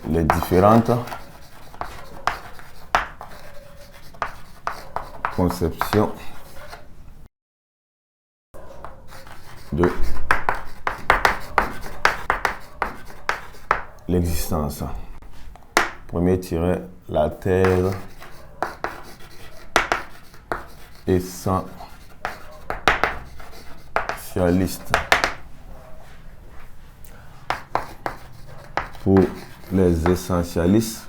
les différentes conceptions de l'existence. Premier tiret, la thèse essentialiste. Pour les essentialistes,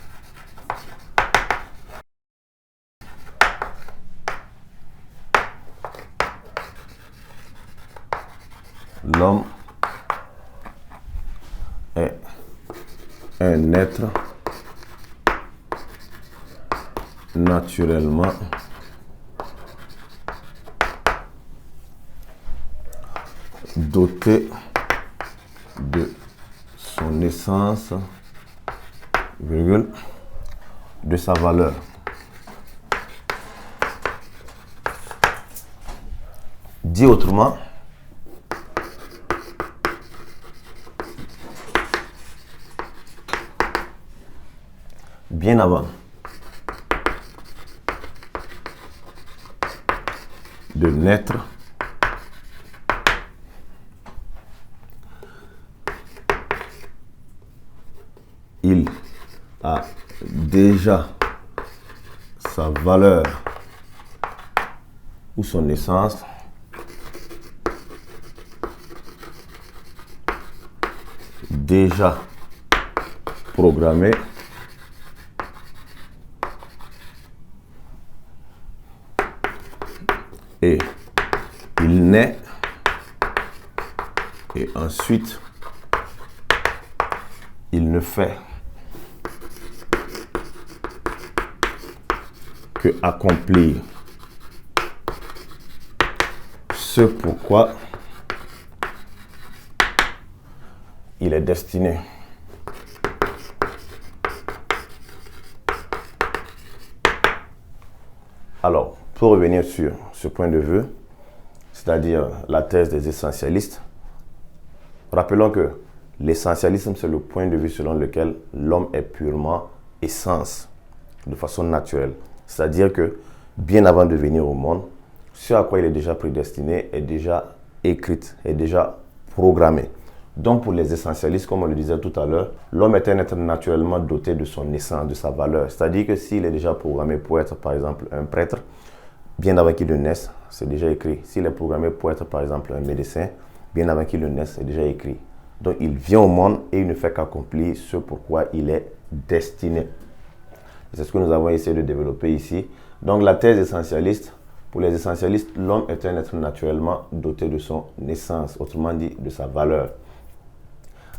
l'homme est un être naturellement doté de son essence, virgule, de sa valeur. Dit autrement, bien avant de naître, il a déjà sa valeur ou son essence déjà programmée et il naît et ensuite il ne fait que accomplir ce pourquoi il est destiné. Alors, pour revenir sur ce point de vue, c'est-à-dire la thèse des essentialistes, rappelons que l'essentialisme, c'est le point de vue selon lequel l'homme est purement essence, de façon naturelle. C'est-à-dire que, bien avant de venir au monde, ce à quoi il est déjà prédestiné est déjà écrit, est déjà programmé. Donc, pour les essentialistes, comme on le disait tout à l'heure, l'homme est un être naturellement doté de son essence, de sa valeur. C'est-à-dire que s'il est déjà programmé pour être, par exemple, un prêtre, bien avant qu'il ne naisse, c'est déjà écrit. S'il est programmé pour être, par exemple, un médecin, bien avant qu'il ne naisse, c'est déjà écrit. Donc, il vient au monde et il ne fait qu'accomplir ce pourquoi il est destiné. C'est ce que nous avons essayé de développer ici. Donc, la thèse essentialiste, pour les essentialistes, l'homme est un être naturellement doté de son essence, autrement dit, de sa valeur.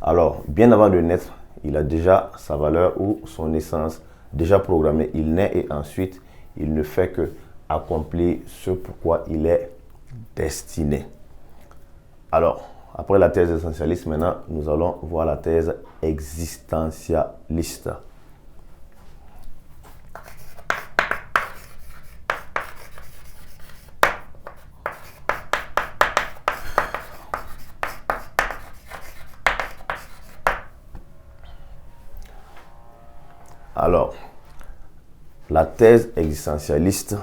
Alors, bien avant de naître, il a déjà sa valeur ou son essence déjà programmée. Il naît et ensuite, il ne fait que accomplir ce pourquoi il est destiné. Alors, après la thèse essentialiste, maintenant, nous allons voir la thèse existentialiste. Alors, la thèse existentialiste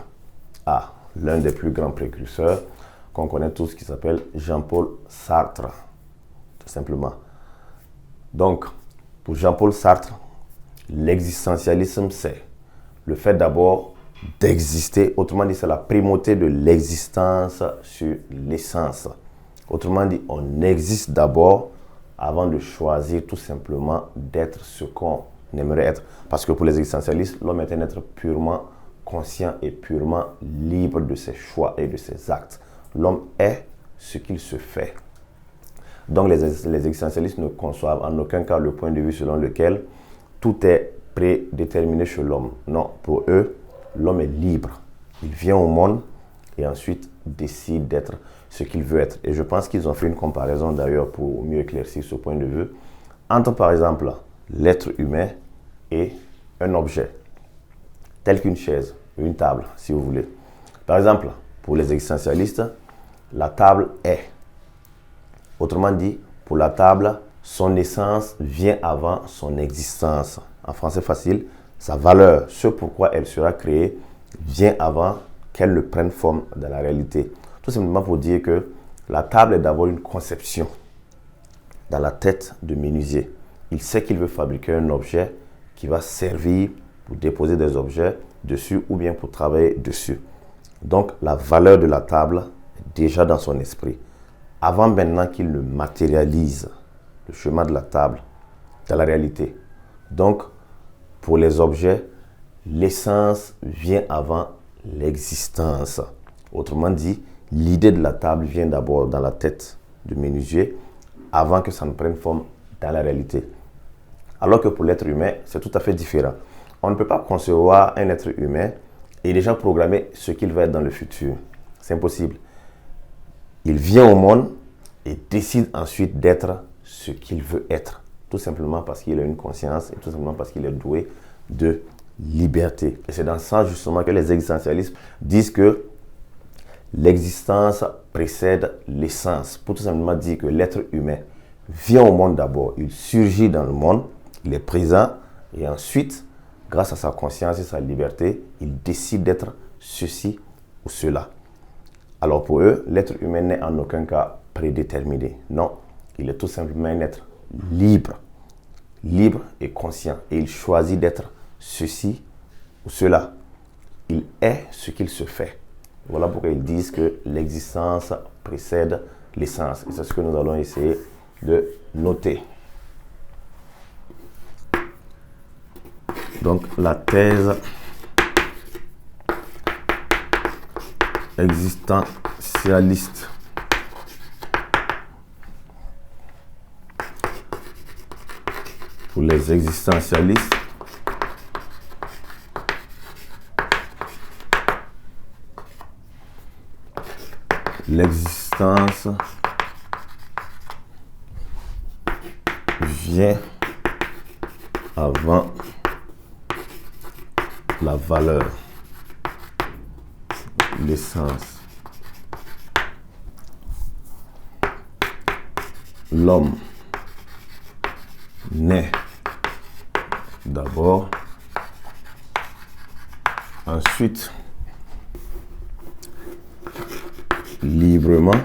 a l'un des plus grands précurseurs qu'on connaît tous qui s'appelle Jean-Paul Sartre, tout simplement. Donc, pour Jean-Paul Sartre, l'existentialisme, c'est le fait d'abord d'exister. Autrement dit, c'est la primauté de l'existence sur l'essence. Autrement dit, on existe d'abord avant de choisir tout simplement d'être ce qu'on aimerait être. Parce que pour les existentialistes, l'homme est un être purement conscient et purement libre de ses choix et de ses actes. L'homme est ce qu'il se fait. Donc les existentialistes ne conçoivent en aucun cas le point de vue selon lequel tout est prédéterminé chez l'homme. Non, pour eux, l'homme est libre. Il vient au monde et ensuite décide d'être ce qu'il veut être. Et je pense qu'ils ont fait une comparaison d'ailleurs pour mieux éclaircir ce point de vue entre par exemple l'être humain et un objet tel qu'une chaise, une table si vous voulez. Par exemple, pour les existentialistes, la table est. Autrement dit, pour la table, son essence vient avant son existence. en français facile, sa valeur, ce pourquoi elle sera créée, vient avant qu'elle ne prenne forme dans la réalité. Tout simplement pour dire que la table est d'abord une conception dans la tête du menuisier. Il sait qu'il veut fabriquer un objet qui va servir pour déposer des objets dessus ou bien pour travailler dessus. Donc la valeur de la table est déjà dans son esprit. Avant maintenant qu'il ne matérialise le chemin de la table dans la réalité. Donc pour les objets, l'essence vient avant l'existence. Autrement dit, l'idée de la table vient d'abord dans la tête du menuisier avant que ça ne prenne forme dans la réalité. Alors que pour l'être humain, c'est tout à fait différent. On ne peut pas concevoir un être humain et déjà programmer ce qu'il va être dans le futur. C'est impossible. Il vient au monde et décide ensuite d'être ce qu'il veut être. Tout simplement parce qu'il a une conscience et tout simplement parce qu'il est doué de liberté. Et c'est dans ça justement que les existentialistes disent que l'existence précède l'essence. Pour tout simplement dire que l'être humain vient au monde d'abord. Il surgit dans le monde, il est présent et ensuite, grâce à sa conscience et sa liberté, il décide d'être ceci ou cela. Alors pour eux, l'être humain n'est en aucun cas prédéterminé. Non, il est tout simplement un être libre. Libre et conscient. Et il choisit d'être ceci ou cela. Il est ce qu'il se fait. Voilà pourquoi ils disent que l'existence précède l'essence. Et c'est ce que nous allons essayer de noter. Donc la thèse existentialiste. Pour les existentialistes, l'existence vient avant la valeur, l'essence. L'homme naît d'abord, ensuite librement,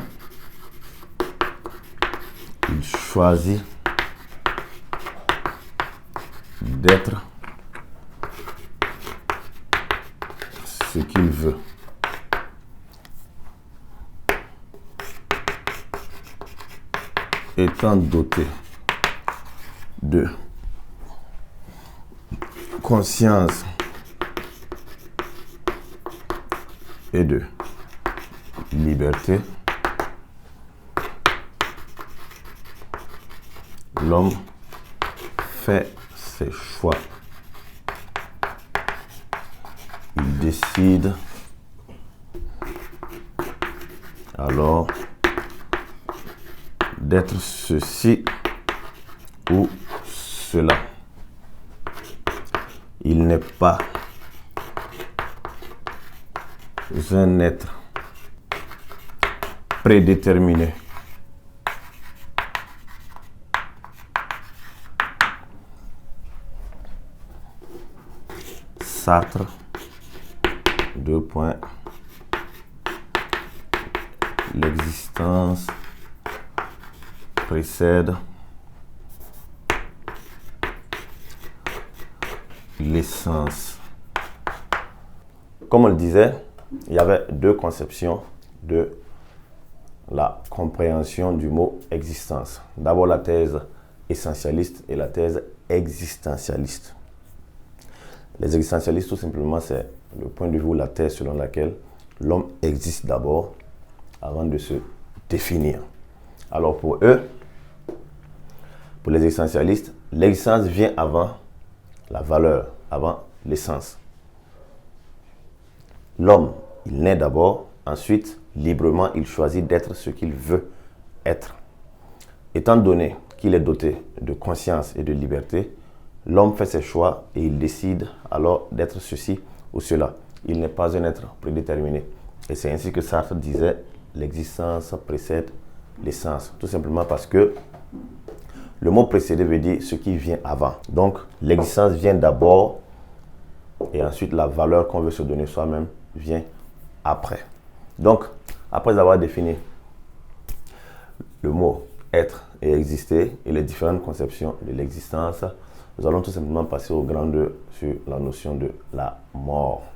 il choisit d'être ce qu'il veut. Étant doté de conscience et de liberté, l'homme fait ses choix. Il décide alors d'être ceci ou cela. Il n'est pas un être prédéterminé. Sartre, 2 points. L'existence précède l'essence. Comme on le disait, il y avait deux conceptions de la compréhension du mot existence. D'abord la thèse essentialiste et la thèse existentialiste. Les existentialistes, tout simplement, c'est le point de vue ou la thèse selon laquelle l'homme existe d'abord avant de se définir. Alors pour eux, pour les existentialistes, l'existence vient avant la valeur, avant l'essence. L'homme, il naît d'abord, ensuite, librement, il choisit d'être ce qu'il veut être. Étant donné qu'il est doté de conscience et de liberté, l'homme fait ses choix et il décide alors d'être ceci ou cela. Il n'est pas un être prédéterminé. Et c'est ainsi que Sartre disait, l'existence précède l'essence. Tout simplement parce que Le mot précédé veut dire ce qui vient avant. Donc, l'existence vient d'abord et ensuite la valeur qu'on veut se donner soi-même vient après. Donc, après avoir défini le mot être et exister et les différentes conceptions de l'existence, nous allons tout simplement passer au grand 2 sur la notion de la mort.